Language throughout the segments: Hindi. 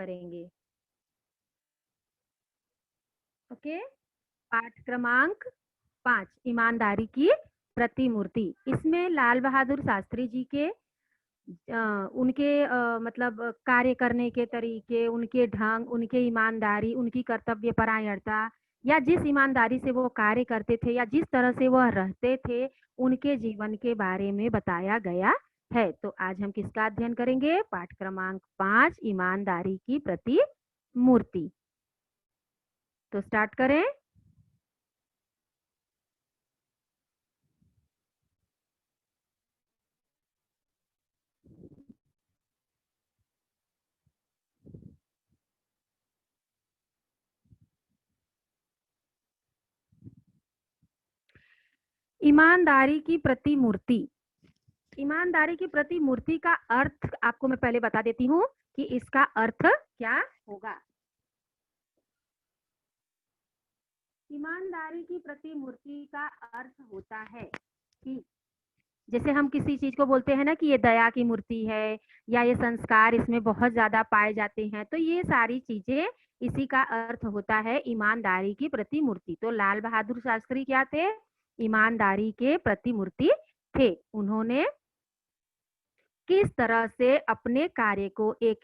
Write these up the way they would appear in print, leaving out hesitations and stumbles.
करेंगे। ओके, पाठ क्रमांक 5, ईमानदारी की प्रतिमूर्ति। इसमें लाल बहादुर शास्त्री जी के उनके मतलब कार्य करने के तरीके, उनके ढंग, उनके ईमानदारी, उनकी कर्तव्यपरायणता, या जिस ईमानदारी से वो कार्य करते थे या जिस तरह से वह रहते थे, उनके जीवन के बारे में बताया गया है। तो आज हम किसका अध्ययन करेंगे? पाठ क्रमांक 5, ईमानदारी की प्रतिमूर्ति। तो स्टार्ट करें। ईमानदारी की प्रतिमूर्ति। ईमानदारी की प्रतिमूर्ति का अर्थ आपको मैं पहले बता देती हूँ कि इसका अर्थ क्या होगा। ईमानदारी की प्रतिमूर्ति का अर्थ होता है कि जैसे हम किसी चीज को बोलते हैं ना कि ये दया की मूर्ति है, या ये संस्कार इसमें बहुत ज्यादा पाए जाते हैं, तो ये सारी चीजें, इसी का अर्थ होता है ईमानदारी की प्रतिमूर्ति। तो लाल बहादुर शास्त्री क्या थे? ईमानदारी के प्रतिमूर्ति थे। उन्होंने किस तरह से अपने कार्य को एक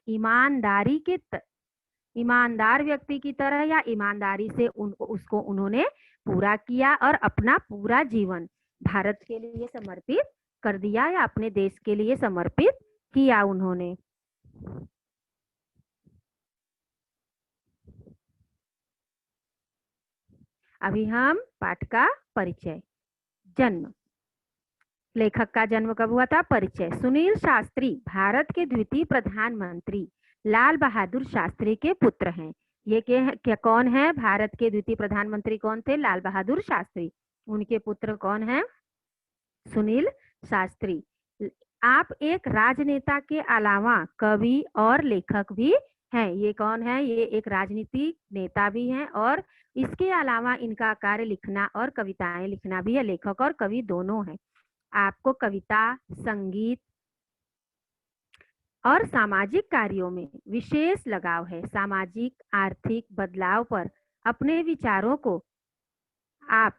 ईमानदार व्यक्ति की तरह या ईमानदारी से उसको उन्होंने पूरा किया और अपना पूरा जीवन भारत के लिए समर्पित कर दिया या अपने देश के लिए समर्पित किया उन्होंने। अभी हम पाठ का परिचय। जन्म, लेखक का जन्म कब हुआ था? परिचय। सुनील शास्त्री भारत के द्वितीय प्रधानमंत्री लाल बहादुर शास्त्री के पुत्र हैं। ये क्या कौन है? भारत के द्वितीय प्रधानमंत्री कौन थे? लाल बहादुर शास्त्री। उनके पुत्र कौन है? सुनील शास्त्री। आप एक राजनेता के अलावा कवि और लेखक भी हैं। ये कौन है? ये एक राजनीतिक नेता भी हैं और इसके अलावा इनका कार्य लिखना और कविताएं लिखना भी है। लेखक और कवि दोनों हैं। आपको कविता, संगीत और सामाजिक कार्यों में विशेष लगाव है। सामाजिक आर्थिक बदलाव पर अपने विचारों को आप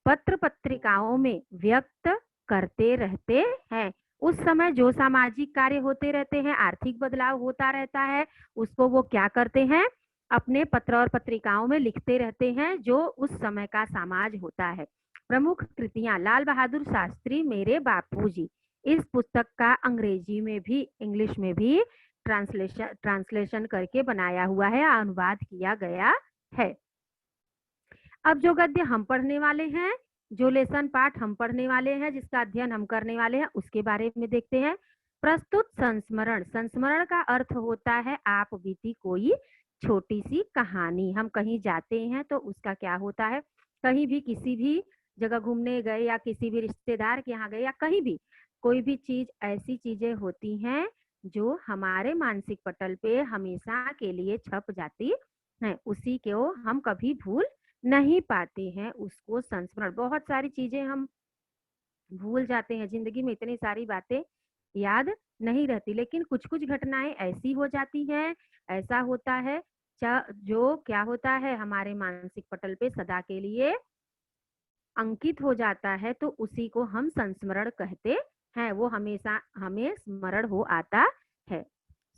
पत्र पत्रिकाओं में व्यक्त करते रहते हैं। उस समय जो सामाजिक कार्य होते रहते हैं, आर्थिक बदलाव होता रहता है, उसको वो क्या करते हैं? अपने पत्र और पत्रिकाओं में लिखते रहते हैं, जो उस समय का समाज होता है। प्रमुख कृतियां, लाल बहादुर शास्त्री मेरे बापूजी। इस पुस्तक का अंग्रेजी में भी, इंग्लिश में भी ट्रांसलेशन करके बनाया हुआ है, अनुवाद किया गया है। अब जो गद्य हम पढ़ने वाले हैं, जो लेसन पाठ हम पढ़ने वाले हैं, जिसका अध्ययन हम करने वाले हैं, उसके बारे में देखते हैं। प्रस्तुत संस्मरण। संस्मरण का अर्थ होता है आप बीती कोई छोटी सी कहानी। हम कहीं जाते हैं तो उसका क्या होता है? कहीं भी किसी भी जगह घूमने गए या किसी भी रिश्तेदार के यहाँ गए या कहीं भी कोई भी चीज, ऐसी चीजें होती हैं जो हमारे मानसिक पटल पे हमेशा के लिए छप जाती है, उसी को हम कभी भूल नहीं पाते हैं, उसको संस्मरण। बहुत सारी चीजें हम भूल जाते हैं, जिंदगी में इतनी सारी बातें याद नहीं रहती, लेकिन कुछ कुछ घटनाएं ऐसी हो जाती हैं, ऐसा होता है जो क्या होता है हमारे मानसिक पटल पे सदा के लिए अंकित हो जाता है, तो उसी को हम संस्मरण कहते हैं। वो हमेशा हमें स्मरण हो आता है।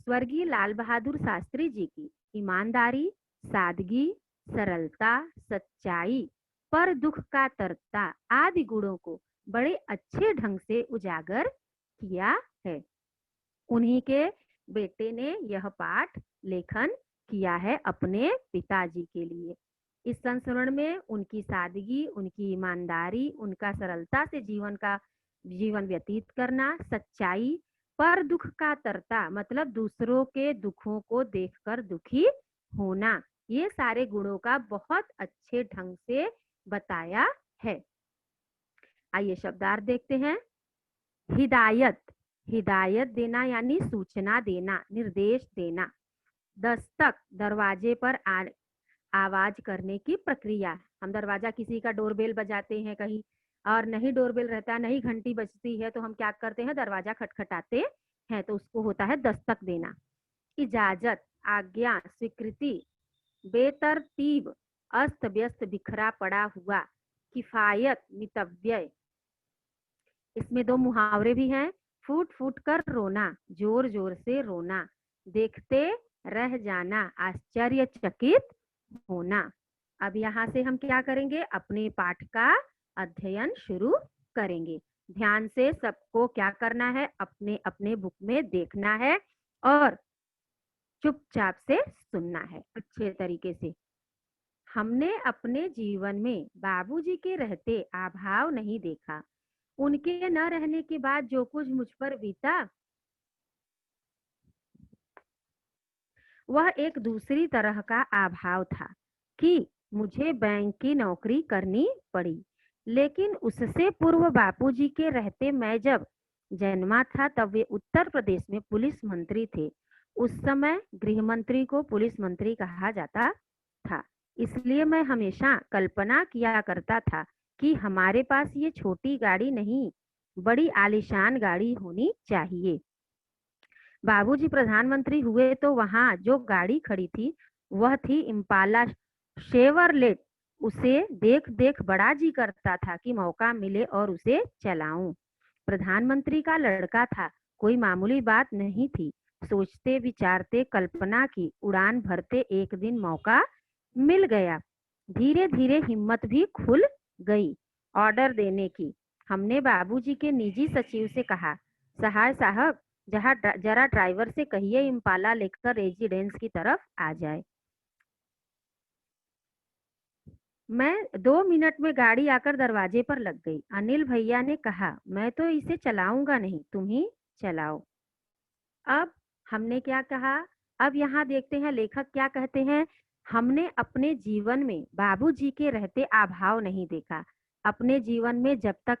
स्वर्गीय लाल बहादुर शास्त्री जी की ईमानदारी, सादगी, सरलता, सच्चाई, पर दुख का तरता आदि गुणों को बड़े अच्छे ढंग से उजागर किया है। उन्हीं के बेटे ने यह पाठ लेखन किया है अपने पिताजी के लिए। इस संस्मरण में उनकी सादगी, उनकी ईमानदारी, उनका सरलता से जीवन व्यतीत करना, सच्चाई, पर दुख का तरता मतलब दूसरों के दुखों को देखकर दुखी होना, ये सारे गुणों का बहुत अच्छे ढंग से बताया है। आइए शब्दार्थ देखते हैं। हिदायत, हिदायत देना यानी सूचना देना, निर्देश देना। दस्तक, दरवाजे पर आवाज करने की प्रक्रिया। हम दरवाजा किसी का डोरबेल बजाते हैं कहीं, और नहीं डोरबेल रहता, नहीं घंटी बजती है, तो हम क्या करते हैं? दरवाजा खटखटाते हैं, तो उसको होता है दस्तक देना। इजाजत, आज्ञा, स्वीकृति, बेतरतीब, अस्त व्यस्त, बिखरा पड़ा हुआ, किफायत, मितव्यय। इसमें दो मुहावरे भी हैं। फूट फूट कर रोना, जोर जोर से रोना, देखते रह जाना, आश्चर्यचकित होना। अब यहाँ से हम क्या करेंगे, अपने पाठ का अध्ययन शुरू करेंगे। ध्यान से सबको क्या करना है, अपने अपने बुक में देखना है और चुपचाप से सुनना है अच्छे तरीके से। हमने अपने जीवन में बाबूजी के रहते अभाव नहीं देखा। उनके न रहने के बाद जो कुछ मुझ पर बीता वह एक दूसरी तरह का अभाव था कि मुझे बैंक की नौकरी करनी पड़ी। लेकिन उससे पूर्व बापूजी के रहते मैं जब जन्मा था तब वे उत्तर प्रदेश में पुलिस मंत्री थे। उस समय गृह मंत्री को पुलिस मंत्री कहा जाता था। इसलिए मैं हमेशा कल्पना किया करता था कि हमारे पास ये छोटी गाड़ी नहीं, बड़ी आलीशान गाड़ी होनी चाहिए। बाबूजी प्रधानमंत्री हुए तो वहां जो गाड़ी खड़ी थी वह थी इम्पाला शेवरलेट। उसे देख देख बड़ा जी करता था कि मौका मिले और उसे चलाऊं। प्रधानमंत्री का लड़का था, कोई मामूली बात नहीं थी। सोचते विचारते कल्पना की, उड़ान भरते एक दिन मौका मिल गया। धीरे धीरे हिम्मत भी खुल गई ऑर्डर देने की। हमने बाबूजी के निजी सचिव से कहा, सहाय साहब जरा ड्राइवर से कहिए इम्पाला लेकर रेजिडेंस की तरफ आ जाए। मैं 2 मिनट में गाड़ी आकर दरवाजे पर लग गई। अनिल भैया ने कहा, मैं तो इसे चलाऊंगा नहीं, तुम ही चलाओ। अब हमने क्या कहा, अब यहाँ देखते हैं लेखक क्या कहते हैं। हमने अपने जीवन में बाबूजी के रहते अभाव नहीं देखा। अपने जीवन में जब तक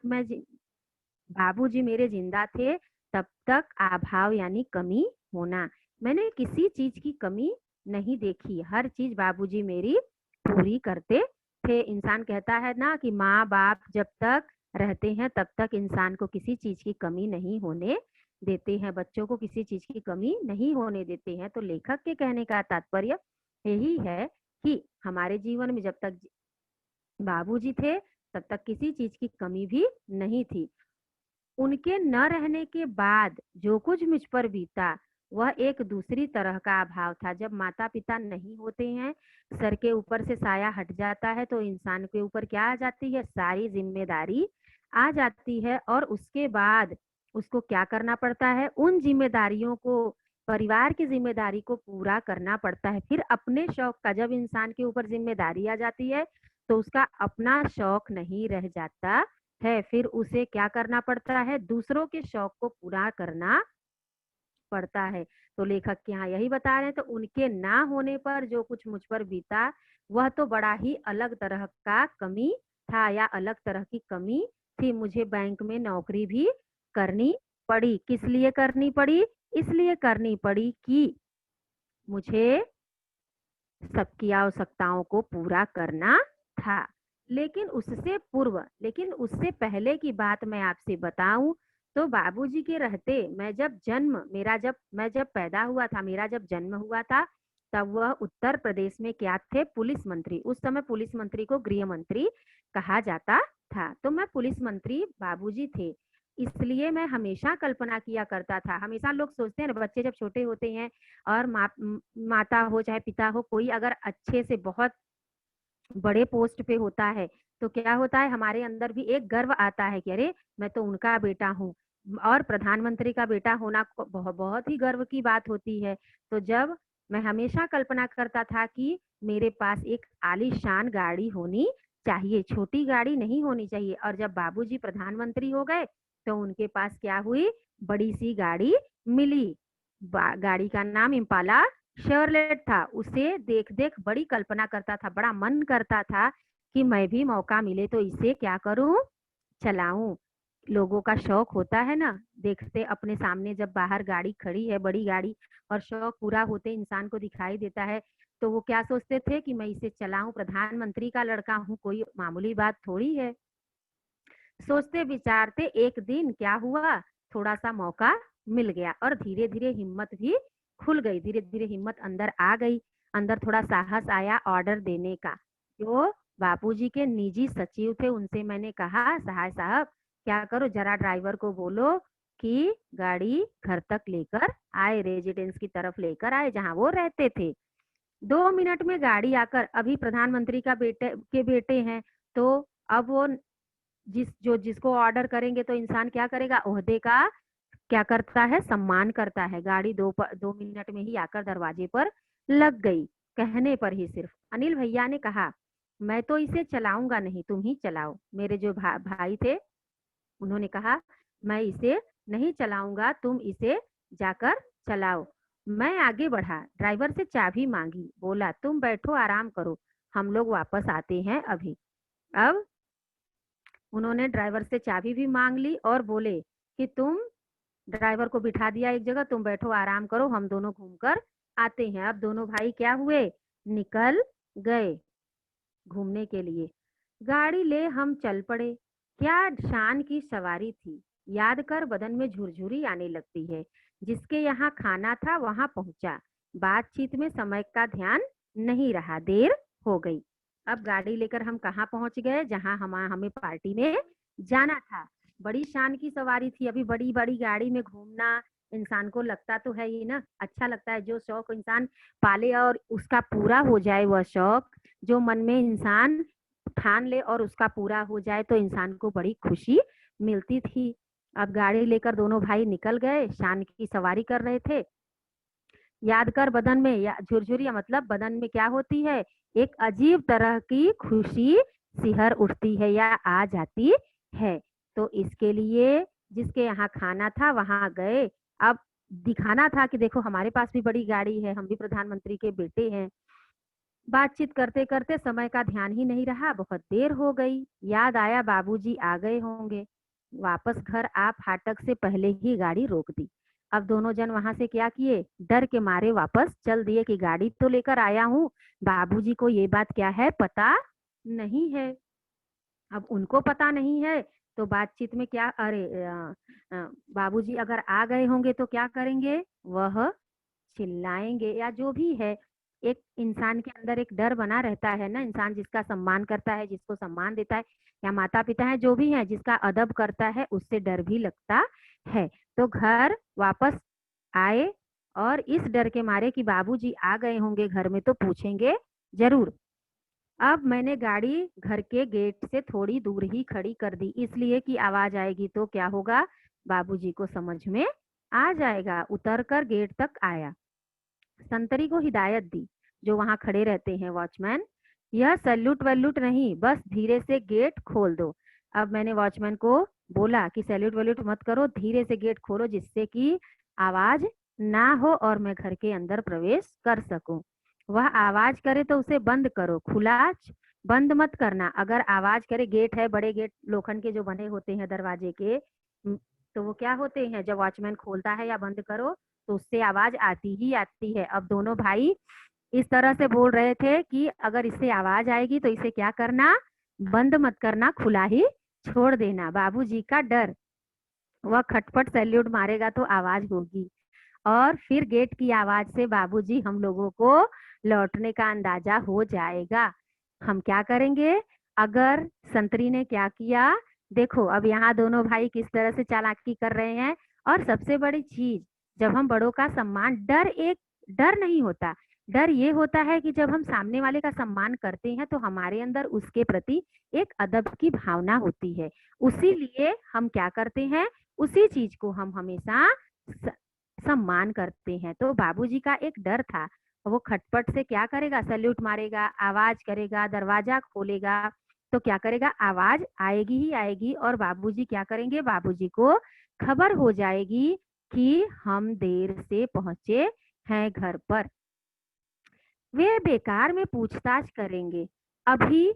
बाबूजी मेरे जिंदा थे तब तक अभाव यानी कमी होना, मैंने किसी चीज की कमी नहीं देखी। हर चीज बाबूजी मेरी पूरी करते थे। इंसान कहता है ना कि माँ बाप जब तक रहते हैं तब तक इंसान को किसी चीज की कमी नहीं होने देते हैं, बच्चों को किसी चीज की कमी नहीं होने देते हैं। तो लेखक के कहने का तात्पर्य यही है कि हमारे जीवन में जब तक बाबूजी थे तब तक किसी चीज की कमी भी नहीं थी। उनके न रहने के बाद जो कुछ मुझ पर बीता वह एक दूसरी तरह का अभाव था। जब माता पिता नहीं होते हैं, सर के ऊपर से साया हट जाता है तो इंसान के ऊपर क्या आ जाती है, सारी जिम्मेदारी आ जाती है। और उसके बाद उसको क्या करना पड़ता है, उन जिम्मेदारियों को, परिवार की जिम्मेदारी को पूरा करना पड़ता है। फिर अपने शौक का, जब इंसान के ऊपर जिम्मेदारी आ जाती है तो उसका अपना शौक नहीं रह जाता है। फिर उसे क्या करना पड़ता है, दूसरों के शौक को पूरा करना पड़ता है। तो लेखक के यहाँ यही बता रहे हैं। तो उनके ना होने पर जो कुछ मुझ पर बीता वह तो बड़ा ही अलग तरह का कमी था, या अलग तरह की कमी थी। मुझे बैंक में नौकरी भी करनी पड़ी। किस लिए करनी पड़ी, इसलिए करनी पड़ी कि मुझे सबकी आवश्यकताओं को पूरा करना था। लेकिन उससे पहले की बात मैं आपसे बताऊं तो बाबूजी के रहते मैं जब पैदा हुआ था, मेरा जब जन्म हुआ था तब वह उत्तर प्रदेश में क्या थे, पुलिस मंत्री। उस समय पुलिस मंत्री को गृह मंत्री कहा जाता था। तो मैं पुलिस मंत्री बाबूजी थे, इसलिए मैं हमेशा कल्पना किया करता था। हमेशा लोग सोचते हैं ना, बच्चे जब छोटे होते हैं और माता हो चाहे पिता हो, कोई अगर अच्छे से बहुत बड़े पोस्ट पे होता है तो क्या होता है, हमारे अंदर भी एक गर्व आता है कि अरे मैं तो उनका बेटा हूँ। और प्रधानमंत्री का बेटा होना बहुत ही गर्व की बात होती है। तो जब मैं हमेशा कल्पना करता था कि मेरे पास एक आलीशान गाड़ी होनी चाहिए, छोटी गाड़ी नहीं होनी चाहिए। और जब बाबूजी प्रधानमंत्री हो गए तो उनके पास क्या हुई, बड़ी सी गाड़ी मिली। गाड़ी का नाम इम्पाला शेवरलेट था। उसे देख देख बड़ी कल्पना करता था, बड़ा मन करता था कि मैं भी मौका मिले तो इसे क्या करूं, चलाऊं। लोगों का शौक होता है ना, देखते अपने सामने जब बाहर गाड़ी खड़ी है, बड़ी गाड़ी, और शौक पूरा होते इंसान को दिखाई देता है तो वो क्या सोचते थे कि मैं इसे चलाऊं, प्रधानमंत्री का लड़का हूं, कोई मामूली बात थोड़ी है। सोचते विचारते एक दिन क्या हुआ, थोड़ा सा मौका मिल गया और धीरे धीरे हिम्मत भी खुल गई, धीरे धीरे हिम्मत अंदर आ गई, अंदर थोड़ा साहस आया ऑर्डर देने का। जो बापूजी के निजी सचिव थे उनसे मैंने कहा, सहाय साहब क्या करो, जरा ड्राइवर को बोलो कि गाड़ी घर तक लेकर आए, रेजिडेंस की तरफ लेकर आए जहां वो रहते थे। 2 मिनट में गाड़ी आकर, अभी प्रधानमंत्री का बेटे हैं, तो अब वो जिसको ऑर्डर करेंगे तो इंसान क्या करेगा, ओहदे का क्या करता है, सम्मान करता है। गाड़ी 2 मिनट में ही आकर दरवाजे पर लग गई, कहने पर ही सिर्फ। अनिल भैया ने कहा, मैं तो इसे चलाऊंगा नहीं, तुम ही चलाओ। मेरे जो भाई थे उन्होंने कहा, मैं इसे नहीं चलाऊंगा, तुम इसे जाकर चलाओ। मैं आगे बढ़ा, ड्राइवर से चाबी मांगी, बोला तुम बैठो आराम करो, हम लोग वापस आते हैं अभी। अब उन्होंने ड्राइवर से चाबी भी मांग ली और बोले कि तुम, ड्राइवर को बिठा दिया एक जगह, तुम बैठो आराम करो, हम दोनों घूमकर आते हैं। अब दोनों भाई क्या हुए, निकल गए घूमने के लिए। गाड़ी ले हम चल पड़े। क्या शान की सवारी थी, याद कर बदन में झुरझुरी आने लगती है। जिसके यहाँ खाना था वहां पहुंचा, बातचीत में समय का ध्यान नहीं रहा, देर हो गई। अब गाड़ी लेकर हम कहाँ पहुंच गए, जहां हमें पार्टी में जाना था। बड़ी शान की सवारी थी, अभी बड़ी बड़ी गाड़ी में घूमना इंसान को लगता तो है ही ना, अच्छा लगता है। जो शौक इंसान पाले और उसका पूरा हो जाए, वह शौक जो मन में इंसान ठान ले और उसका पूरा हो जाए, तो इंसान को बड़ी खुशी मिलती थी। अब गाड़ी लेकर दोनों भाई निकल गए, शान की सवारी कर रहे थे। याद कर बदन में, या झुरझुरिया मतलब बदन में क्या होती है, एक अजीब तरह की खुशी सिहर उठती है या आ जाती है। तो इसके लिए जिसके यहाँ खाना था वहां गए। अब दिखाना था कि देखो हमारे पास भी बड़ी गाड़ी है, हम भी प्रधानमंत्री के बेटे हैं। बातचीत करते करते समय का ध्यान ही नहीं रहा, बहुत देर हो गई। याद आया बाबूजी आ गए होंगे। वापस घर आ फाटक से पहले ही गाड़ी रोक दी। अब दोनों जन वहां से क्या किए, डर के मारे वापस चल दिए कि गाड़ी तो लेकर आया हूँ, बाबूजी को ये बात क्या है पता नहीं है। अब उनको पता नहीं है तो बातचीत में क्या, अरे बाबूजी अगर आ गए होंगे तो क्या करेंगे, वह चिल्लाएंगे या जो भी है। एक इंसान के अंदर एक डर बना रहता है ना, इंसान जिसका सम्मान करता है, जिसको सम्मान देता है, या माता पिता है जो भी है जिसका अदब करता है, उससे डर भी लगता है। तो घर वापस आए और इस डर के मारे कि बाबूजी आ गए होंगे घर में तो पूछेंगे जरूर। अब मैंने गाड़ी घर के गेट से थोड़ी दूर ही खड़ी कर दी, इसलिए कि आवाज आएगी तो क्या होगा, बाबूजी को समझ में आ जाएगा। उतरकर गेट तक आया, संतरी को हिदायत दी, जो वहां खड़े रहते हैं वॉचमैन, यह सैल्यूट वैल्यूट नहीं, बस धीरे से गेट खोल दो। अब मैंने वॉचमैन को बोला कि सैल्यूट वैल्यूट मत करो, धीरे से गेट खोलो जिससे कि आवाज ना हो और मैं घर के अंदर प्रवेश कर सकूं। वह आवाज करे तो उसे बंद करो, खुला बंद मत करना। अगर आवाज करे, गेट है बड़े गेट लोखंड के जो बने होते हैं दरवाजे के, तो वो क्या होते हैं, जब वॉचमैन खोलता है या बंद करो तो उससे आवाज आती ही आती है। अब दोनों भाई इस तरह से बोल रहे थे कि अगर इससे आवाज आएगी तो इसे क्या करना, बंद मत करना, खुला ही छोड़ देना। बाबूजी का डर, वह खटपट सैल्यूट मारेगा तो आवाज होगी और फिर गेट की आवाज से बाबूजी हम लोगों को लौटने का अंदाजा हो जाएगा। हम क्या करेंगे, अगर संतरी ने क्या किया, देखो अब यहाँ दोनों भाई किस तरह से चालाकी कर रहे हैं। और सबसे बड़ी चीज, जब हम बड़ों का सम्मान, डर एक डर नहीं होता, डर ये होता है कि जब हम सामने वाले का सम्मान करते हैं तो हमारे अंदर उसके प्रति एक अदब की भावना होती है। उसी लिए हम क्या करते हैं, उसी चीज को हम हमेशा सम्मान करते हैं। तो बाबूजी का एक डर था, वो खटपट से क्या करेगा, सैल्यूट मारेगा, आवाज करेगा, दरवाजा खोलेगा तो क्या करेगा, आवाज आएगी ही आएगी और बाबूजी क्या करेंगे, बाबूजी को खबर हो जाएगी कि हम देर से पहुंचे हैं घर पर। वे बेकार में पूछताछ करेंगे, अभी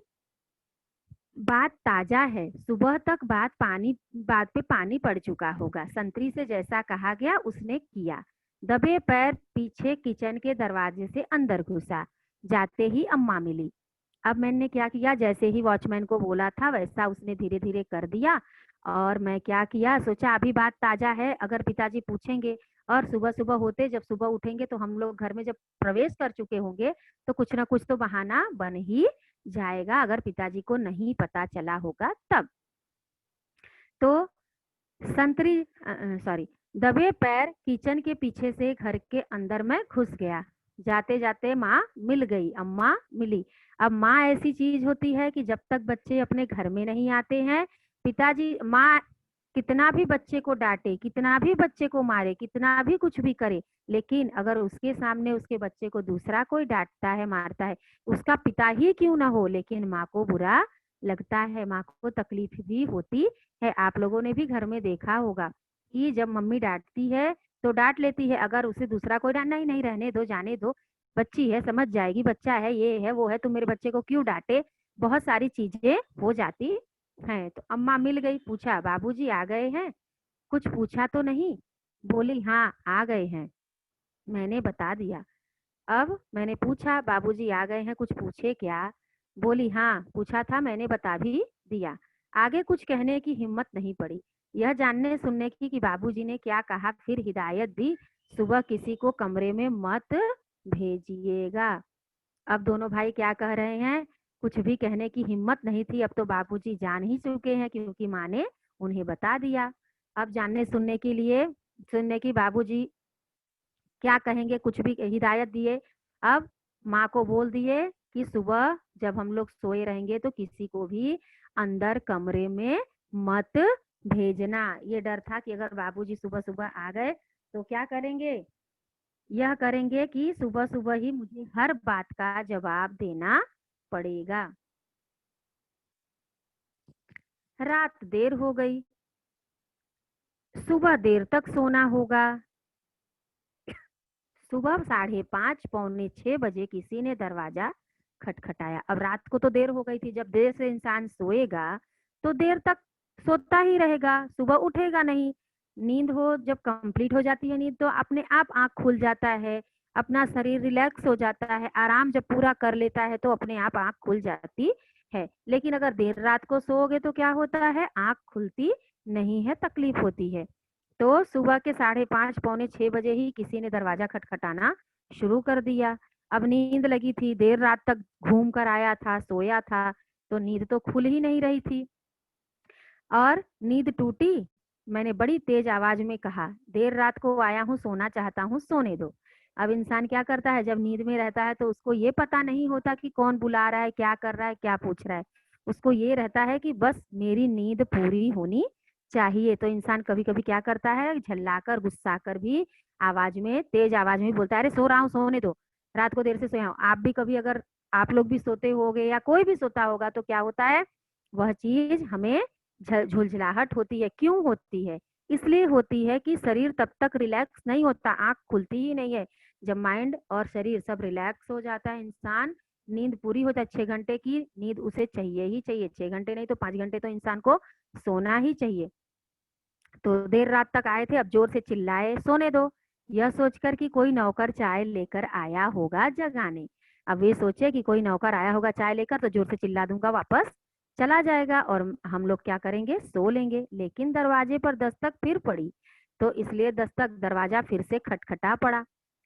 बात ताजा है, सुबह तक बात पे पानी पड़ चुका होगा। संतरी से जैसा कहा गया उसने किया, दबे पैर पीछे किचन के दरवाजे से अंदर घुसा। जाते ही अम्मा मिली। अब मैंने क्या किया, जैसे ही वॉचमैन को बोला था वैसा उसने धीरे धीरे कर दिया। और मैं क्या किया, सोचा अभी बात ताजा है, अगर पिताजी पूछेंगे और सुबह सुबह होते, जब सुबह उठेंगे तो हम लोग घर में जब प्रवेश कर चुके होंगे तो कुछ ना कुछ तो बहाना बन ही जाएगा, अगर पिताजी को नहीं पता चला होगा तब। तो संतरी सॉरी दबे पैर किचन के पीछे से घर के अंदर में घुस गया। जाते जाते माँ मिल गई, अम्मा मिली। अब माँ ऐसी चीज होती है कि जब तक बच्चे अपने घर में नहीं आते हैं, पिताजी माँ कितना भी बच्चे को डांटे, कितना भी बच्चे को मारे, कितना भी कुछ भी करे, लेकिन अगर उसके सामने उसके बच्चे को दूसरा कोई डांटता है, मारता है, उसका पिता ही क्यों ना हो, लेकिन माँ को बुरा लगता है, माँ को तकलीफ भी होती है। आप लोगों ने भी घर में देखा होगा कि जब मम्मी डांटती है तो डांट लेती है, अगर उसे दूसरा कोई डांट, नहीं नहीं रहने दो, जाने दो, बच्ची है, समझ जाएगी, बच्चा है, ये है वो है, तुम मेरे बच्चे को क्यों डांटे, बहुत सारी चीजें हो जाती हैं। तो अम्मा मिल गई, पूछा बाबूजी आ गए हैं, कुछ पूछा तो नहीं, बोली हाँ आ गए हैं, मैंने बता दिया। अब मैंने पूछा बाबूजी आ गए हैं, कुछ पूछे क्या, बोली हाँ पूछा था, मैंने बता भी दिया। आगे कुछ कहने की हिम्मत नहीं पड़ी, यह जानने सुनने की कि बाबूजी ने क्या कहा, फिर हिदायत दी सुबह किसी को कमरे में मत भेजिएगा। अब दोनों भाई क्या कह रहे हैं, कुछ भी कहने की हिम्मत नहीं थी, अब तो बाबूजी जान ही चुके हैं क्योंकि माँ ने उन्हें बता दिया। अब जानने सुनने के लिए, सुनने की बाबूजी क्या कहेंगे, कुछ भी हिदायत दिए। अब माँ को बोल दिए कि सुबह जब हम लोग सोए रहेंगे तो किसी को भी अंदर कमरे में मत भेजना। ये डर था कि अगर बाबूजी सुबह सुबह आ गए तो क्या करेंगे, यह करेंगे कि सुबह सुबह ही मुझे हर बात का जवाब देना पड़ेगा। रात देर हो गई, सुबह देर तक सोना होगा। सुबह 5:30 6 बजे किसी ने दरवाजा खटखटाया। अब रात को तो देर हो गई थी, जब देर से इंसान सोएगा तो देर तक सोता ही रहेगा, सुबह उठेगा नहीं। नींद हो जब कंप्लीट हो जाती है नींद तो अपने आप आंख खुल जाता है, अपना शरीर रिलैक्स हो जाता है, आराम जब पूरा कर लेता है तो अपने आप आंख खुल जाती है। लेकिन अगर देर रात को सोओगे तो क्या होता है, आंख खुलती नहीं है, तकलीफ होती है। तो सुबह के 5:30 6 बजे ही किसी ने दरवाजा खटखटाना शुरू कर दिया। अब नींद लगी थी, देर रात तक घूम कर आया था, सोया था, तो नींद तो खुल ही नहीं रही थी और नींद टूटी। मैंने बड़ी तेज आवाज में कहा, देर रात को आया हूँ, सोना चाहता हूँ, सोने दो। अब इंसान क्या करता है, जब नींद में रहता है तो उसको ये पता नहीं होता कि कौन बुला रहा है, क्या कर रहा है, क्या पूछ रहा है, उसको ये रहता है कि बस मेरी नींद पूरी होनी चाहिए। तो इंसान कभी कभी क्या करता है, झल्लाकर गुस्सा कर भी आवाज में, तेज आवाज में बोलता है, अरे सो रहा हूँ, सोने दो, रात को देर से सोया हूँ। आप भी कभी, अगर आप लोग भी सोते होगे या कोई भी सोता होगा तो क्या होता है, वह चीज हमें झुलझुलाहट होती है। क्यों होती है, इसलिए होती है कि शरीर तब तक रिलैक्स नहीं होता, आंख खुलती ही नहीं है। जब माइंड और शरीर सब रिलैक्स हो जाता है, इंसान नींद पूरी हो जाए, 6 घंटे की नींद उसे चाहिए ही चाहिए, 6 घंटे नहीं तो 5 घंटे तो इंसान को सोना ही चाहिए। तो देर रात तक आए थे, अब जोर से चिल्लाए, सोने दो, यह सोचकर कि कोई नौकर चाय लेकर आया होगा जगाने। अब ये सोचे कि कोई नौकर आया होगा चाय लेकर तो जोर से चिल्ला दूंगा, वापस चला जाएगा और हम लोग क्या करेंगे, सो लेंगे। लेकिन दरवाजे पर दस्तक फिर पड़ी, तो इसलिए दस्तक दरवाजा फिर से खटखटा पड़ा।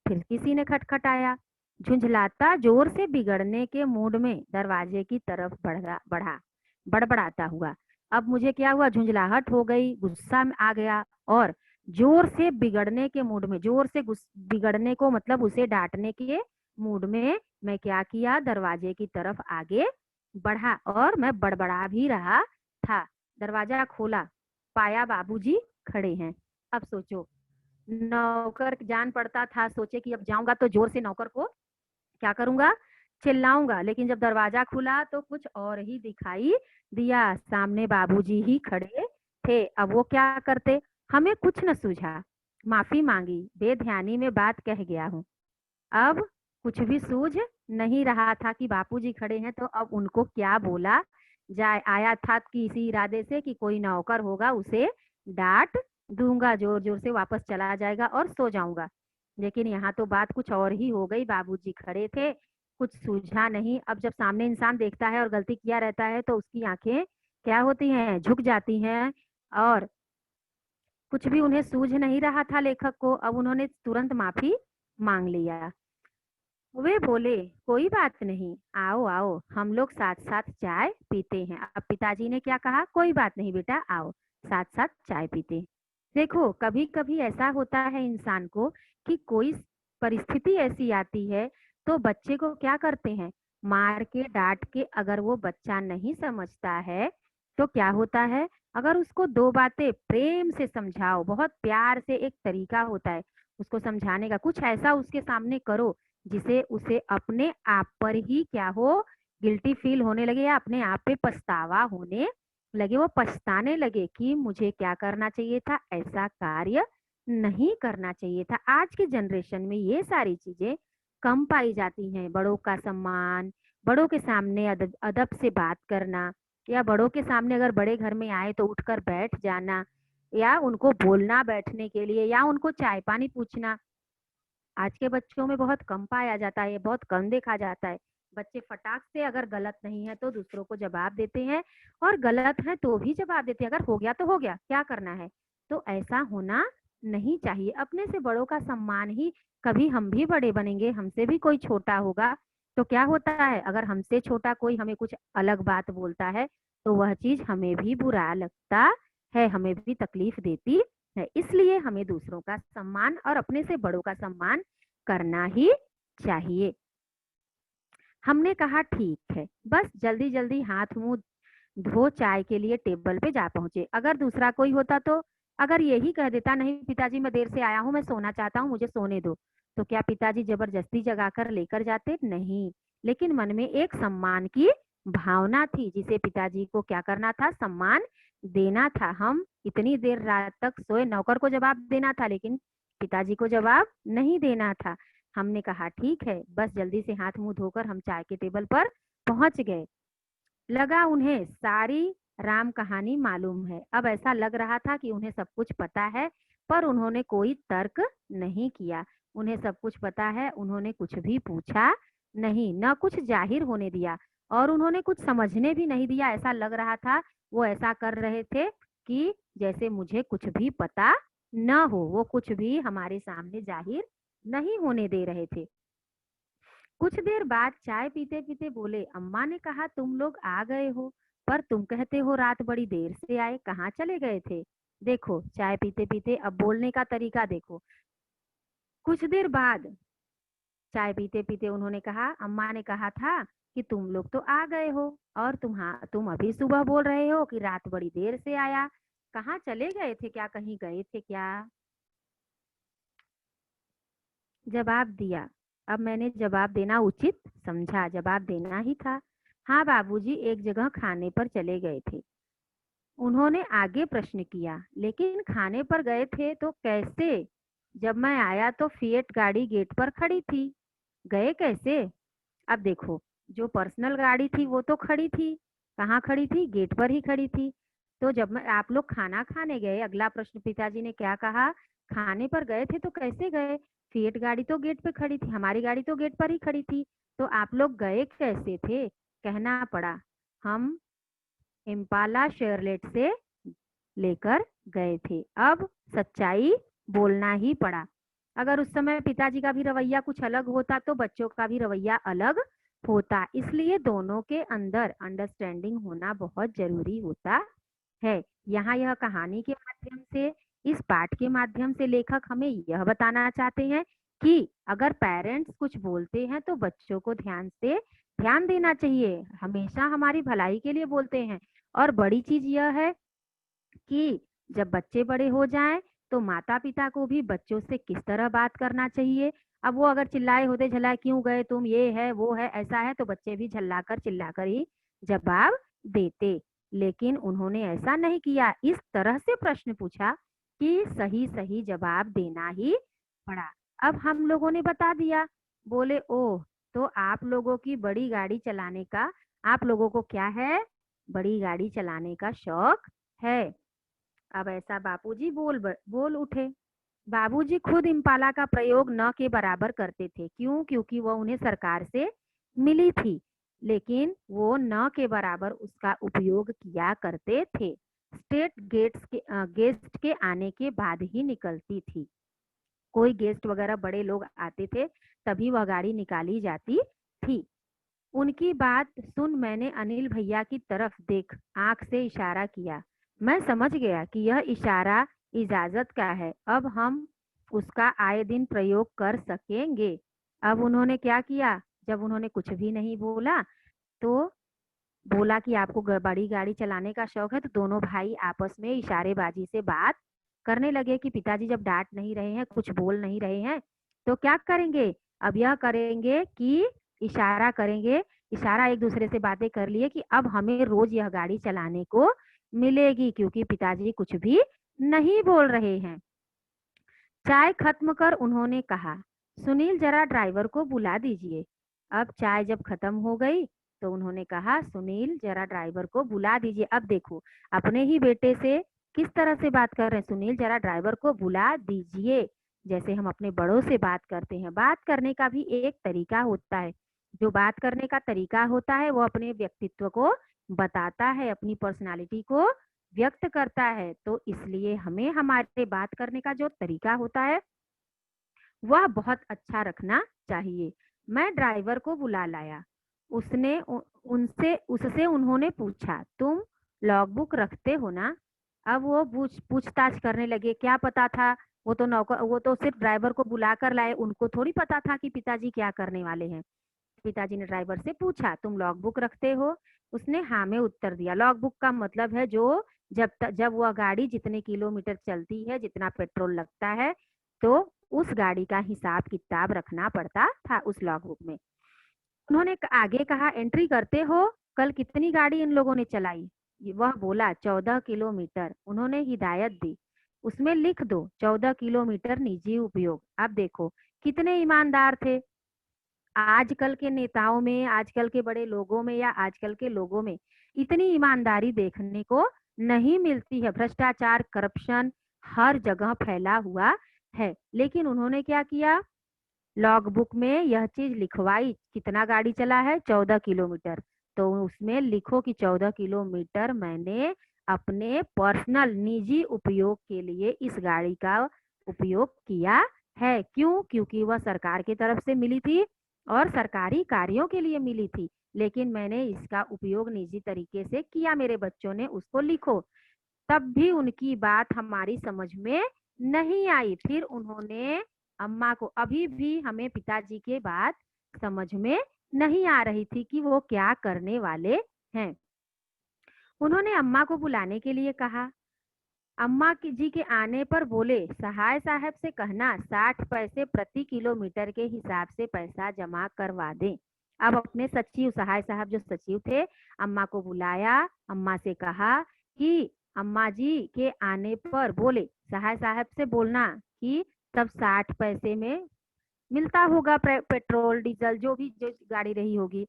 फिर किसी ने खटखटाया, झुंझलाता जोर से बिगड़ने के मूड में दरवाजे की तरफ बढ़ा बढ़ा बड़बड़ाता हुआ। अब मुझे क्या हुआ, झुंझलाहट हो गई, गुस्सा में आ गया और जोर से बिगड़ने के मूड में, जोर से बिगड़ने को मतलब उसे डांटने के मूड में मैं क्या किया, दरवाजे की तरफ आगे बढ़ा और मैं बड़बड़ा भी रहा था। दरवाजा खोला, पाया बाबूजी खड़े हैं। अब सोचो, नौकर जान पड़ता था, सोचे कि अब जाऊंगा तो जोर से नौकर को क्या करूंगा, चिल्लाऊंगा। लेकिन जब दरवाजा खुला तो कुछ और ही दिखाई दिया, सामने बाबूजी ही खड़े थे। अब वो क्या करते, हमें कुछ न सूझा, माफी मांगी, बेध्यानी में बात कह गया हूँ। अब कुछ भी सूझ नहीं रहा था कि बापूजी खड़े हैं तो अब उनको क्या बोला जाए। आया था कि इसी इरादे से कि कोई नौकर होगा उसे डांट दूंगा, जोर जोर से वापस चला जाएगा और सो जाऊंगा। लेकिन यहाँ तो बात कुछ और ही हो गई, बाबूजी खड़े थे, कुछ सूझा नहीं। अब जब सामने इंसान देखता है और गलती किया रहता है तो उसकी आंखें क्या होती हैं, झुक जाती हैं और कुछ भी उन्हें सूझ नहीं रहा था लेखक को। अब उन्होंने तुरंत माफी मांग लिया। वे बोले, कोई बात नहीं, आओ आओ, हम लोग साथ साथ चाय पीते हैं। अब पिताजी ने क्या कहा, कोई बात नहीं बेटा, आओ साथ साथ चाय पीते हैं। देखो, कभी कभी ऐसा होता है इंसान को कि कोई परिस्थिति ऐसी आती है तो बच्चे को क्या करते हैं, मार के डांट के। अगर वो बच्चा नहीं समझता है तो क्या होता है, अगर उसको दो बातें प्रेम से समझाओ, बहुत प्यार से, एक तरीका होता है उसको समझाने का, कुछ ऐसा उसके सामने करो जिसे उसे अपने आप पर ही क्या हो, गिल्टी फील होने लगे या अपने आप पे पछतावा होने लगे, वो पछताने लगे कि मुझे क्या करना चाहिए था, ऐसा कार्य नहीं करना चाहिए था। आज के जनरेशन में ये सारी चीजें कम पाई जाती हैं। बड़ों का सम्मान, बड़ों के सामने अदब अदब से बात करना, या बड़ों के सामने अगर बड़े घर में आए तो उठकर बैठ जाना, या उनको बोलना बैठने के लिए, या उनको चाय पानी पूछना, आज के बच्चों में बहुत कम पाया जाता है, बहुत कम देखा जाता है। बच्चे फटाक से अगर गलत नहीं है तो दूसरों को जवाब देते हैं, और गलत है तो भी जवाब देते हैं, अगर हो गया तो हो गया, क्या करना है। तो ऐसा होना नहीं चाहिए। अपने से बड़ों का सम्मान ही, कभी हम भी बड़े बनेंगे, हमसे भी कोई छोटा होगा तो क्या होता है, अगर हमसे छोटा कोई हमें कुछ अलग बात बोलता है तो वह चीज हमें भी बुरा लगता है, हमें भी तकलीफ देती है। इसलिए हमें दूसरों का सम्मान और अपने से बड़ों का सम्मान करना ही चाहिए। हमने कहा ठीक है, बस जल्दी जल्दी हाथ मुंह धो चाय के लिए टेबल पे जा पहुंचे। अगर दूसरा कोई होता तो अगर यही कह देता, नहीं पिताजी मैं देर से आया हूँ, मैं सोना चाहता हूँ, मुझे सोने दो, तो क्या पिताजी जबरदस्ती जगाकर लेकर जाते? नहीं। लेकिन मन में एक सम्मान की भावना थी, जिसे पिताजी को क्या करना था, सम्मान देना था। हम इतनी देर रात तक सोए, नौकर को जवाब देना था लेकिन पिताजी को जवाब नहीं देना था। हमने कहा ठीक है, बस जल्दी से हाथ मुंह धोकर हम चाय के टेबल पर पहुंच गए। लगा उन्हें सारी राम कहानी मालूम है। अब ऐसा लग रहा था कि उन्हें सब कुछ पता है, पर उन्होंने कोई तर्क नहीं किया। उन्हें सब कुछ पता है, उन्होंने कुछ भी पूछा नहीं, न कुछ जाहिर होने दिया, और उन्होंने कुछ समझने भी नहीं दिया। ऐसा लग रहा था वो ऐसा कर रहे थे कि जैसे मुझे कुछ भी पता न हो, वो कुछ भी हमारे सामने जाहिर नहीं होने दे रहे थे। कुछ देर बाद चाय पीते पीते बोले, अम्मा ने कहा तुम लोग आ गए हो, पर तुम कहते हो रात बड़ी देर से आए, कहाँ चले गए थे? देखो, चाय पीते पीते अब बोलने का तरीका देखो। कुछ देर बाद चाय पीते पीते उन्होंने कहा, अम्मा ने कहा था कि तुम लोग तो आ गए हो, और तुम अभी सुबह बोल रहे हो कि रात बड़ी देर से आया। कहाँ चले गए थे? क्या कहीं गए थे क्या? जवाब दिया। अब मैंने जवाब देना उचित समझा, जवाब देना ही था। हाँ बाबूजी, एक जगह खाने पर चले गए थे। उन्होंने आगे प्रश्न किया, लेकिन खाने पर गए थे तो कैसे? जब मैं आया तो फिएट गाड़ी गेट पर खड़ी थी। गए कैसे? अब देखो, जो पर्सनल गाड़ी थी वो तो खड़ी थी, कहाँ खड़ी थी? गेट पर ही खड़ी थी। तो जब मैं आप लोग खाना खाने गए, अगला प्रश्न पिताजी ने क्या कहा, खाने पर गए थे तो कैसे गए? फिएट गाड़ी तो गेट पे खड़ी थी, हमारी गाड़ी तो गेट पर ही खड़ी थी, तो आप लोग गए कैसे थे? कहना पड़ा, हम इम्पाला शेरलेट से लेकर गए थे। अब सच्चाई बोलना ही पड़ा। अगर उस समय पिताजी का भी रवैया कुछ अलग होता तो बच्चों का भी रवैया अलग होता। इसलिए दोनों के अंदर अंडरस्टैंडिंग होना बहुत जरूरी होता है। यहाँ यह कहानी के माध्यम से, इस पाठ के माध्यम से लेखक हमें यह बताना चाहते हैं कि अगर पेरेंट्स कुछ बोलते हैं तो बच्चों को ध्यान से ध्यान देना चाहिए, हमेशा हमारी भलाई के लिए बोलते हैं। और बड़ी चीज यह है कि जब बच्चे बड़े हो जाएं तो माता पिता को भी बच्चों से किस तरह बात करना चाहिए। अब वो अगर चिल्लाए होते, झल्लाए, क्यों गए तुम, ये है वो है ऐसा है, तो बच्चे भी झल्लाकर चिल्लाकर ही जवाब देते। लेकिन उन्होंने ऐसा नहीं किया, इस तरह से प्रश्न पूछा कि सही सही जवाब देना ही पड़ा। अब हम लोगों ने बता दिया। बोले, ओह, तो आप लोगों की बड़ी गाड़ी चलाने का, आप लोगों को क्या है, बड़ी गाड़ी चलाने का शौक है। अब ऐसा बापूजी बोल उठे। बाबूजी खुद इम्पाला का प्रयोग न के बराबर करते थे। क्यों? क्योंकि वह उन्हें सरकार से मिली थी, लेकिन वो न के बराबर उसका उपयोग किया करते थे। गेस्ट के आने के बाद ही निकलती थी। कोई गेस्ट वगैरह बड़े लोग आते थे तभी वह गाड़ी निकाली जाती थी। उनकी बात सुन मैंने अनिल भैया की तरफ देख आंख से इशारा किया। मैं समझ गया कि यह इशारा इजाजत का है। अब हम उसका आए दिन प्रयोग कर सकेंगे। अब उन्होंने क्या किया, जब उन्होंने कुछ भी नहीं बोला तो बोला कि आपको बड़ी गाड़ी चलाने का शौक है, तो दोनों भाई आपस में इशारेबाजी से बात करने लगे कि पिताजी जब डांट नहीं रहे हैं, कुछ बोल नहीं रहे हैं, तो क्या करेंगे। अब यह करेंगे कि इशारा करेंगे, इशारा एक दूसरे से बातें कर लिए कि अब हमें रोज यह गाड़ी चलाने को मिलेगी क्योंकि पिताजी कुछ भी नहीं बोल रहे हैं। चाय खत्म कर उन्होंने कहा, सुनील जरा ड्राइवर को बुला दीजिए। अब चाय जब खत्म हो गई तो उन्होंने कहा, सुनील जरा ड्राइवर को बुला दीजिए। अब देखो अपने ही बेटे से किस तरह से बात कर रहे हैं, सुनील जरा ड्राइवर को बुला दीजिए। जैसे हम अपने बड़ों से बात करते हैं, बात करने का भी एक तरीका होता है। जो बात करने का तरीका होता है वो अपने व्यक्तित्व को बताता है, अपनी पर्सनालिटी को व्यक्त करता है। तो इसलिए हमें हमारे बात करने का जो तरीका होता है वह बहुत अच्छा रखना चाहिए। मैं ड्राइवर को बुला लाया। उससे उन्होंने पूछा, तुम लॉगबुक रखते हो ना। अब वो पूछताछ करने लगे, क्या पता था, वो तो सिर्फ ड्राइवर को बुला कर लाए, उनको थोड़ी पता था कि पिताजी क्या करने वाले हैं। पिताजी ने ड्राइवर से पूछा, तुम लॉगबुक रखते हो। उसने हाँ में उत्तर दिया। लॉगबुक का मतलब है जो जब वह गाड़ी जितने किलोमीटर चलती है, जितना पेट्रोल लगता है, तो उस गाड़ी का हिसाब किताब रखना पड़ता था उस लॉगबुक में। उन्होंने आगे कहा, एंट्री करते हो, कल कितनी गाड़ी इन लोगों ने चलाई। वह बोला 14 किलोमीटर। उन्होंने हिदायत दी, उसमें लिख दो 14 किलोमीटर निजी उपयोग। अब देखो कितने ईमानदार थे। आजकल के नेताओं में, आजकल के बड़े लोगों में या आजकल के लोगों में इतनी ईमानदारी देखने को नहीं मिलती है। भ्रष्टाचार, करप्शन हर जगह फैला हुआ है। लेकिन उन्होंने क्या किया, लॉग बुक में यह चीज लिखवाई, कितना गाड़ी चला है, 14 किलोमीटर। तो उसमें लिखो कि 14 किलोमीटर मैंने अपने पर्सनल निजी उपयोग के लिए इस गाड़ी का उपयोग किया है। क्यों, क्योंकि वह सरकार की तरफ से मिली थी और सरकारी कार्यों के लिए मिली थी, लेकिन मैंने इसका उपयोग निजी तरीके से किया। मेरे बच्चों ने उसको लिखो। तब भी उनकी बात हमारी समझ में नहीं आई। फिर उन्होंने अम्मा को, अभी भी हमें पिताजी के बात समझ में नहीं आ रही थी कि वो क्या करने वाले हैं। उन्होंने अम्मा को बुलाने के लिए कहा। अम्मा जी के आने पर बोले, सहाय साहब से कहना 60 पैसे प्रति किलोमीटर के हिसाब से पैसा जमा करवा दें। अब अपने सचिव, सहाय साहब जो सचिव थे, अम्मा को बुलाया। अम्मा से कहा कि अम्मा जी के आने पर बोले, सहाय साहब से बोलना कि सब 60 पैसे में मिलता होगा पेट्रोल डीजल जो गाड़ी रही होगी,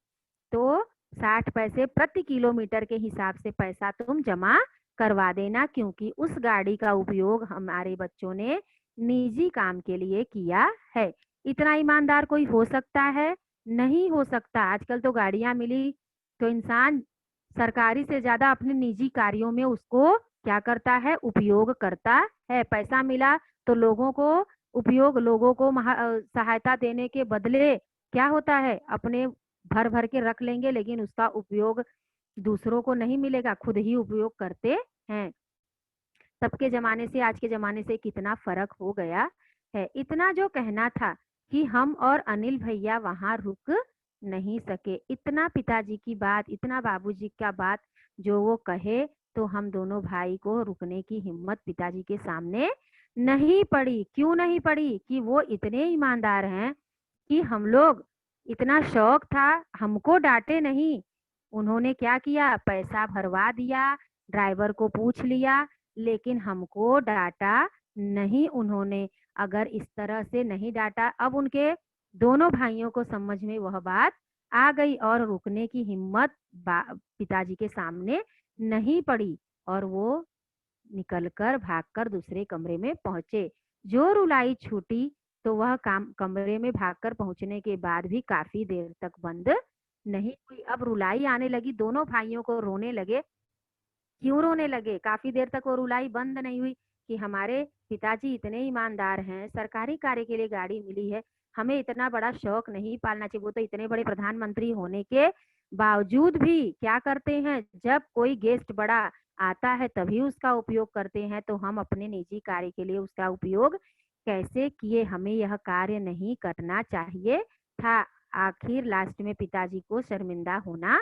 तो 60 पैसे प्रति किलोमीटर के हिसाब से पैसा तुम जमा करवा देना, क्योंकि उस गाड़ी का उपयोग हमारे बच्चों ने निजी काम के लिए किया है। इतना ईमानदार कोई हो सकता है? नहीं हो सकता। आजकल तो गाड़ियां मिली तो इंसान सरकारी से ज्यादा अपने निजी कार्यों में उसको क्या करता है, उपयोग करता है। पैसा मिला तो लोगों को उपयोग, लोगों को सहायता देने के बदले क्या होता है, अपने भर भर के रख लेंगे, लेकिन उसका उपयोग दूसरों को नहीं मिलेगा, खुद ही उपयोग करते हैं। तब के जमाने से आज के जमाने से कितना फर्क हो गया है। इतना जो कहना था कि हम और अनिल भैया वहां रुक नहीं सके। इतना पिताजी की बात, इतना बाबूजी का बात जो वो कहे, तो हम दोनों भाई को रुकने की हिम्मत पिताजी के सामने नहीं पड़ी। क्यों नहीं पड़ी? कि वो इतने ईमानदार हैं कि हम लोग, इतना शौक था, हमको डांटे नहीं। उन्होंने क्या किया, पैसा भरवा दिया, ड्राइवर को पूछ लिया, लेकिन हमको डांटा नहीं उन्होंने। अगर इस तरह से नहीं डांटा, अब उनके दोनों भाइयों को समझ में वह बात आ गई और रुकने की हिम्मत पिताजी के सामने नहीं पड़ी, और वो निकलकर भागकर दूसरे कमरे में पहुंचे। जो रुलाई छूटी तो वह कमरे में भागकर पहुंचने के बाद भी काफी देर तक बंद नहीं हुई। अब रुलाई आने लगी, दोनों भाइयों को रोने लगे। क्यों रोने लगे? काफी देर तक वो रुलाई बंद नहीं हुई कि हमारे पिताजी इतने ईमानदार हैं, सरकारी कार्य के लिए गाड़ी मिली है, हमें इतना बड़ा शौक नहीं पालना चाहिए। वो तो इतने बड़े प्रधानमंत्री होने के बावजूद भी क्या करते हैं, जब कोई गेस्ट बड़ा आता है तभी उसका उपयोग करते हैं, तो हम अपने निजी कार्य के लिए उसका उपयोग कैसे किए? हमें यह कार्य नहीं करना चाहिए था। आखिर लास्ट में पिताजी को शर्मिंदा होना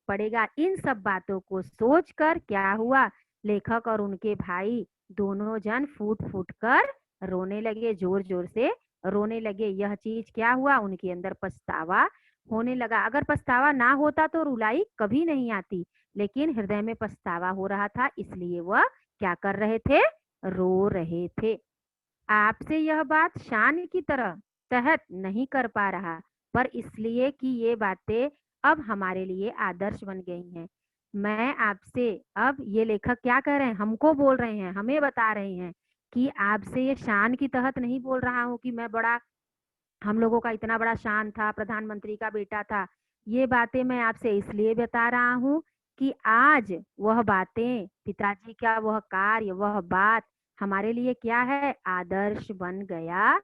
पड़ेगा। इन सब बातों को सोचकर क्या हुआ, लेखक और उनके भाई दोनों जन फूट फूट कर रोने लगे, जोर जोर से रोने लगे। यह चीज क्या हुआ, उनके अंदर पछतावा होने लगा। अगर पछतावा ना होता तो रुलाई कभी नहीं आती, लेकिन हृदय में पछतावा हो रहा था, इसलिए वह क्या कर रहे थे, रो रहे थे। आपसे यह बात शान की तरह तहत नहीं कर पा रहा, पर इसलिए कि ये बातें अब हमारे लिए आदर्श बन गई हैं। मैं आपसे, अब ये लेखक क्या कह रहे हैं, हमको बोल रहे हैं, हमें बता रहे हैं कि आपसे ये शान की तहत नहीं बोल रहा हूँ कि मैं बड़ा, हम लोगों का इतना बड़ा शान था, प्रधानमंत्री का बेटा था। ये बातें मैं आपसे इसलिए बता रहा हूँ कि आज वह बातें, पिताजी का वह कार्य, वह बात हमारे लिए क्या है, आदर्श बन गया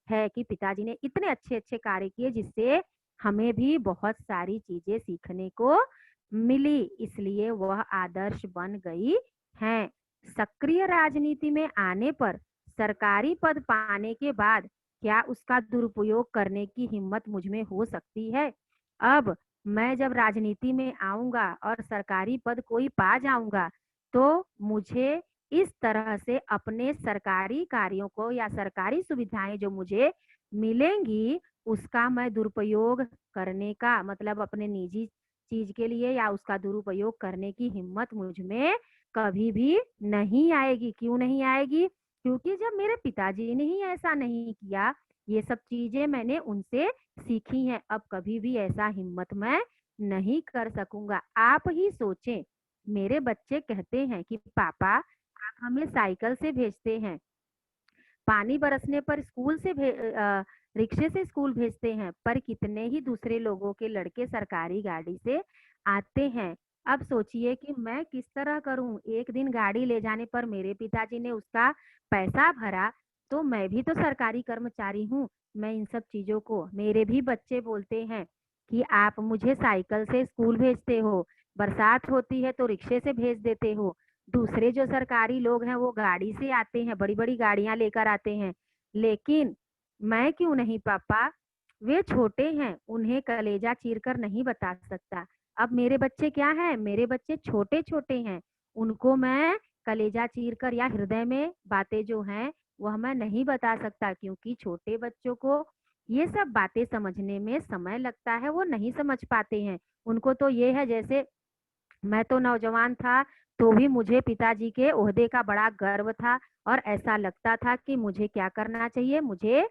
है कि पिताजी ने इतने अच्छे अच्छे कार्य किए जिससे हमें भी बहुत सारी चीजें सीखने को मिली, इसलिए वह आदर्श बन गई हैं। सक्रिय राजनीति में आने पर, सरकारी पद पाने के बाद क्या उसका दुरुपयोग करने की हिम्मत मुझ में हो सकती है? अब मैं जब राजनीति में आऊंगा और सरकारी पद कोई पा जाऊंगा, तो मुझे इस तरह से अपने सरकारी कार्यों को या सरकारी सुविधाएं जो मुझे मिलेंगी उसका मैं दुरुपयोग करने का, मतलब अपने निजी चीज के लिए या उसका दुरुपयोग करने की हिम्मत मुझ में कभी भी नहीं आएगी। क्यों नहीं आएगी? क्योंकि जब मेरे पिताजी ने ही ऐसा नहीं किया, ये सब चीजें मैंने उनसे सीखी हैं, अब कभी भी ऐसा हिम्मत मैं नहीं कर सकूंगा। आप ही सोचें, मेरे बच्चे कहते हैं कि पापा आप हमें साइकिल से भेजते हैं, पानी बरसने पर रिक्शे से स्कूल भेजते हैं, पर कितने ही दूसरे लोगों के लड़के सरकारी गाड़ी से आते हैं। अब सोचिए कि मैं किस तरह करूं। एक दिन गाड़ी ले जाने पर मेरे पिताजी ने उसका पैसा भरा, तो मैं भी तो सरकारी कर्मचारी हूँ। मैं इन सब चीजों को, मेरे भी बच्चे बोलते हैं कि आप मुझे साइकिल से स्कूल भेजते हो, बरसात होती है तो रिक्शे से भेज देते हो। दूसरे जो सरकारी लोग हैं वो गाड़ी से आते हैं, बड़ी बड़ी गाड़ियां लेकर आते हैं, लेकिन मैं क्यों नहीं पापा? वे छोटे हैं, उन्हें कलेजा चीर कर नहीं बता सकता। अब मेरे बच्चे क्या हैं, मेरे बच्चे छोटे छोटे हैं, उनको मैं कलेजा चीर कर या हृदय में बातें जो हैं वह मैं नहीं बता सकता, क्योंकि छोटे बच्चों को ये सब बातें समझने में समय लगता है, वो नहीं समझ पाते हैं। उनको तो ये है, जैसे मैं तो नौजवान था तो भी मुझे पिताजी के ओहदे का बड़ा गर्व था, और ऐसा लगता था कि मुझे क्या करना चाहिए, मुझे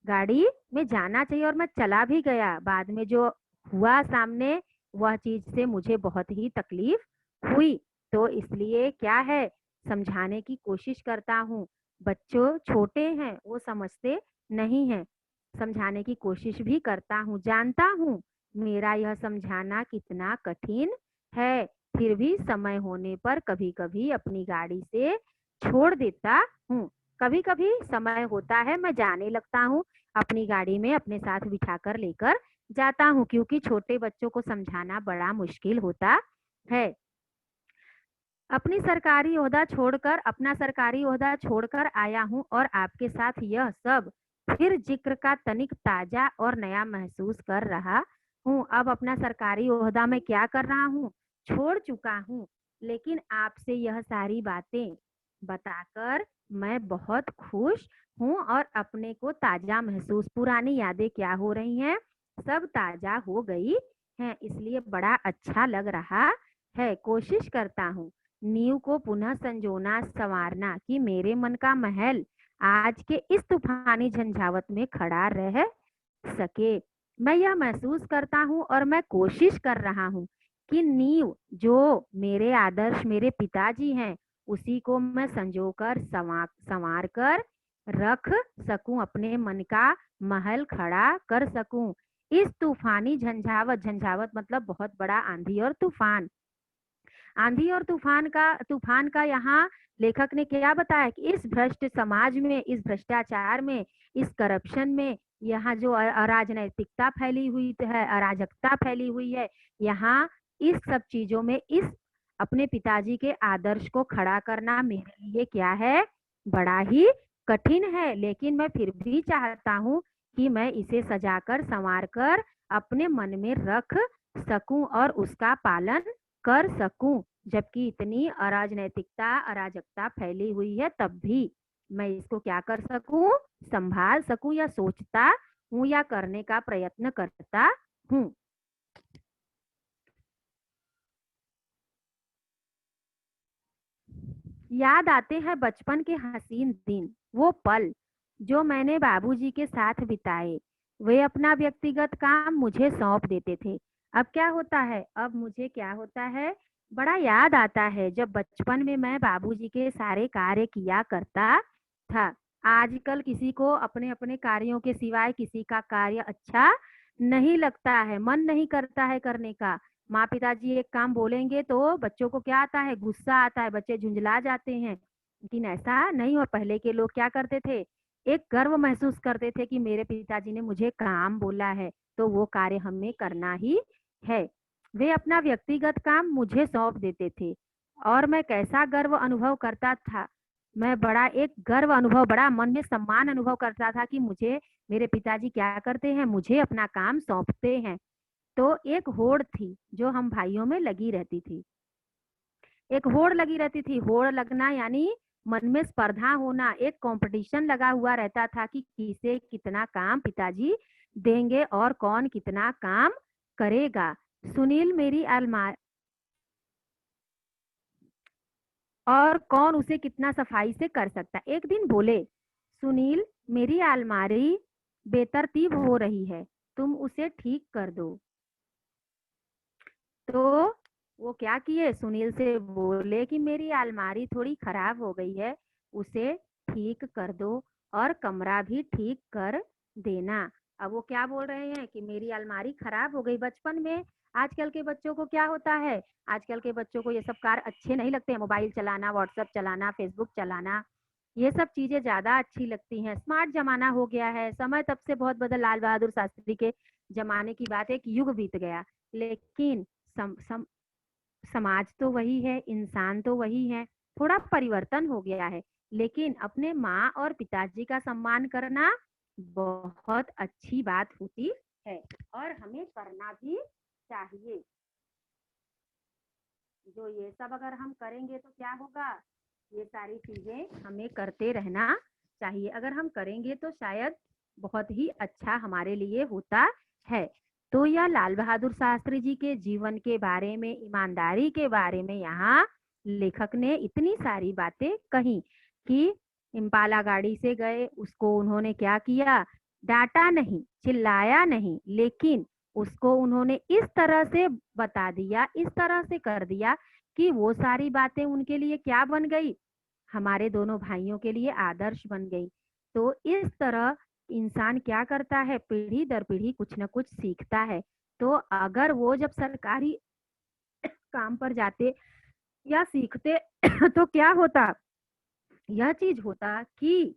गाड़ी में जाना चाहिए, और मैं चला भी गया। बाद में जो हुआ सामने, वह चीज से मुझे बहुत ही तकलीफ हुई। तो इसलिए क्या है, समझाने की कोशिश करता हूँ। बच्चों छोटे हैं, वो समझते नहीं हैं, समझाने की कोशिश भी करता हूँ। जानता हूँ मेरा यह समझाना कितना कठिन है, फिर भी समय होने पर कभी कभी अपनी गाड़ी से छोड़ देता हूँ। कभी कभी समय होता है, मैं जाने लगता हूँ, अपनी गाड़ी में अपने साथ बिठाकर लेकर जाता हूँ, क्योंकि छोटे बच्चों को समझाना बड़ा मुश्किल होता है। अपना सरकारी ओहदा छोड़कर आया हूँ, और आपके साथ यह सब फिर जिक्र का तनिक ताजा और नया महसूस कर रहा हूँ। अब अपना सरकारी ओहदा मैं क्या कर रहा हूँ, छोड़ चुका हूँ, लेकिन आपसे यह सारी बातें बताकर मैं बहुत खुश हूँ, और अपने को ताजा महसूस, पुरानी यादें क्या हो रही हैं, सब ताजा हो गई हैं, इसलिए बड़ा अच्छा लग रहा है। कोशिश करता हूँ नींव को पुनः संजोना, संवारना, कि मेरे मन का महल आज के इस तूफानी झंझावत में खड़ा रह सके। मैं यह महसूस करता हूँ और मैं कोशिश कर रहा हूँ कि नींव जो मेरे आदर्श, मेरे पिताजी हैं, उसी को मैं संजोकर संवार कर रख सकूं, अपने मन का महल खड़ा कर सकूं। इस तूफानी झंझावत, झंझावत मतलब बहुत बड़ा आंधी और तूफान, आंधी और तूफान का यहाँ लेखक ने क्या बताया कि इस भ्रष्ट समाज में, इस भ्रष्टाचार में, इस करप्शन में, यहाँ जो अराजनैतिकता फैली हुई है, अराजकता फैली हुई है, यहाँ इस सब चीजों में इस अपने पिताजी के आदर्श को खड़ा करना मेरे लिए क्या है, बड़ा ही कठिन है। लेकिन मैं फिर भी चाहता हूँ कि मैं इसे सजाकर संवार कर अपने मन में रख सकूं और उसका पालन कर सकूं। जबकि इतनी अराजनैतिकता, अराजकता फैली हुई है, तब भी मैं इसको क्या कर सकूं, संभाल सकूं, या सोचता हूं या करने का प्रयत्न करता हूं। याद आते हैं बचपन के हसीन दिन, वो पल जो मैंने बाबूजी के साथ बिताए। वे अपना व्यक्तिगत काम मुझे सौंप देते थे। अब क्या होता है, अब मुझे क्या होता है, बड़ा याद आता है जब बचपन में मैं बाबूजी के सारे कार्य किया करता था। आजकल किसी को अपने अपने कार्यों के सिवाय किसी का कार्य अच्छा नहीं लगता है, मन नहीं करता है करने का। माँ पिताजी एक काम बोलेंगे तो बच्चों को क्या आता है, गुस्सा आता है, बच्चे झुंझला जाते हैं। लेकिन ऐसा नहीं, और पहले के लोग क्या करते थे, एक गर्व महसूस करते थे कि मेरे पिताजी ने मुझे काम बोला है तो वो कार्य हमें करना ही है। वे अपना व्यक्तिगत काम मुझे सौंप देते थे और मैं कैसा गर्व अनुभव करता था। मैं बड़ा एक गर्व अनुभव, बड़ा मन में सम्मान अनुभव करता था कि मुझे मेरे पिताजी क्या करते हैं, मुझे अपना काम सौंपते हैं। तो एक होड़ थी जो हम भाइयों में लगी रहती थी, एक होड़ लगी रहती थी। होड़ लगना यानी मन में स्पर्धा होना, एक कंपटीशन लगा हुआ रहता था कि किसे कितना काम पिताजी देंगे और कौन कितना काम करेगा। सुनील मेरी अलमारी, और कौन उसे कितना सफाई से कर सकता। एक दिन बोले, सुनील मेरी अलमारी बेतरतीब हो रही है, तुम उसे ठीक कर दो। तो वो क्या किए, सुनील से बोले कि मेरी अलमारी थोड़ी खराब हो गई है, उसे ठीक कर दो और कमरा भी ठीक कर देना। अब वो क्या बोल रहे हैं कि मेरी अलमारी खराब हो गई। बचपन में आजकल के बच्चों को क्या होता है, आजकल के बच्चों को ये सब कार्य अच्छे नहीं लगते हैं। मोबाइल चलाना, व्हाट्सएप चलाना, फेसबुक चलाना, ये सब चीजें ज्यादा अच्छी लगती हैं। स्मार्ट जमाना हो गया है, समय तब से बहुत बदल, लाल बहादुर शास्त्री के जमाने की बात है, एक युग बीत गया। लेकिन समाज तो वही है, इंसान तो वही है, थोड़ा परिवर्तन हो गया है। लेकिन अपने माँ और पिताजी का सम्मान करना बहुत अच्छी बात होती है और हमें करना भी चाहिए। जो ये सब अगर हम करेंगे तो क्या होगा, ये सारी चीजें हमें करते रहना चाहिए। अगर हम करेंगे तो शायद बहुत ही अच्छा हमारे लिए होता है। तो यह लाल बहादुर शास्त्री जी के जीवन के बारे में, ईमानदारी के बारे में यहाँ लेखक ने इतनी सारी बातें कही कि इम्पाला गाड़ी से गए, उसको उन्होंने क्या किया, डांटा नहीं, चिल्लाया नहीं, लेकिन उसको उन्होंने इस तरह से बता दिया, इस तरह से कर दिया कि वो सारी बातें उनके लिए क्या बन गई, हमारे दोनों भाइयों के लिए आदर्श बन गई। तो इस तरह इंसान क्या करता है, पीढ़ी दर पीढ़ी कुछ न कुछ सीखता है। तो अगर वो जब सरकारी काम पर जाते या सीखते तो क्या होता, यह चीज होता कि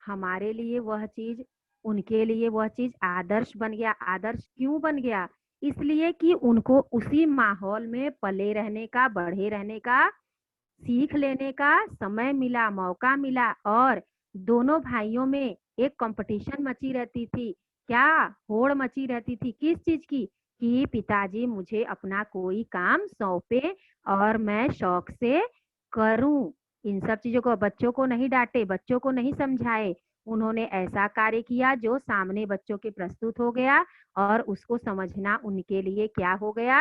हमारे लिए वह चीज, उनके लिए वह चीज आदर्श बन गया। आदर्श क्यों बन गया, इसलिए कि उनको उसी माहौल में पले रहने का, बढ़े रहने का, सीख लेने का समय मिला, मौका मिला। और दोनों भाइयों में एक कंपटीशन मची रहती थी, क्या होड़ मची रहती थी, किस चीज की, कि पिताजी मुझे अपना कोई काम सौंपे और मैं शौक से करूं। इन सब चीजों को, बच्चों को नहीं डांटे, बच्चों को नहीं समझाए, उन्होंने ऐसा कार्य किया जो सामने बच्चों के प्रस्तुत हो गया और उसको समझना उनके लिए क्या हो गया,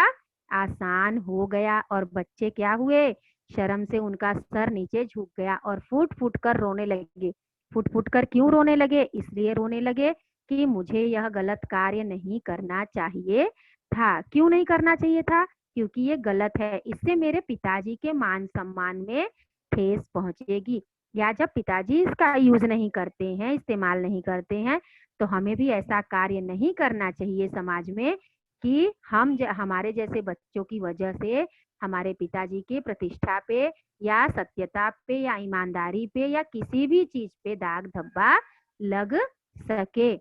आसान हो गया। और बच्चे क्या हुए, शर्म से उनका सर नीचे झुक गया और फूट फूट कर रोने लगे। फूट फूट कर क्यों रोने लगे, इसलिए रोने लगे कि मुझे यह गलत कार्य नहीं करना चाहिए था। क्यों नहीं करना चाहिए था, क्योंकि ये गलत है, इससे मेरे पिताजी के मान सम्मान में ठेस पहुंचेगी। या जब पिताजी इसका यूज नहीं करते हैं, इस्तेमाल नहीं करते हैं, तो हमें भी ऐसा कार्य नहीं करना चाहिए समाज में कि हमारे जैसे बच्चों की वजह से हमारे पिताजी के प्रतिष्ठा पे या सत्यता पे या ईमानदारी पे या किसी भी चीज पे दाग धब्बा लग सके।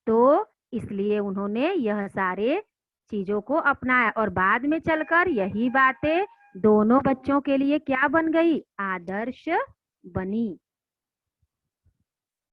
तो इसलिए उन्होंने यह सारे चीजों को अपनाया और बाद में चलकर यही बातें दोनों बच्चों के लिए क्या बन गई, आदर्श बनी।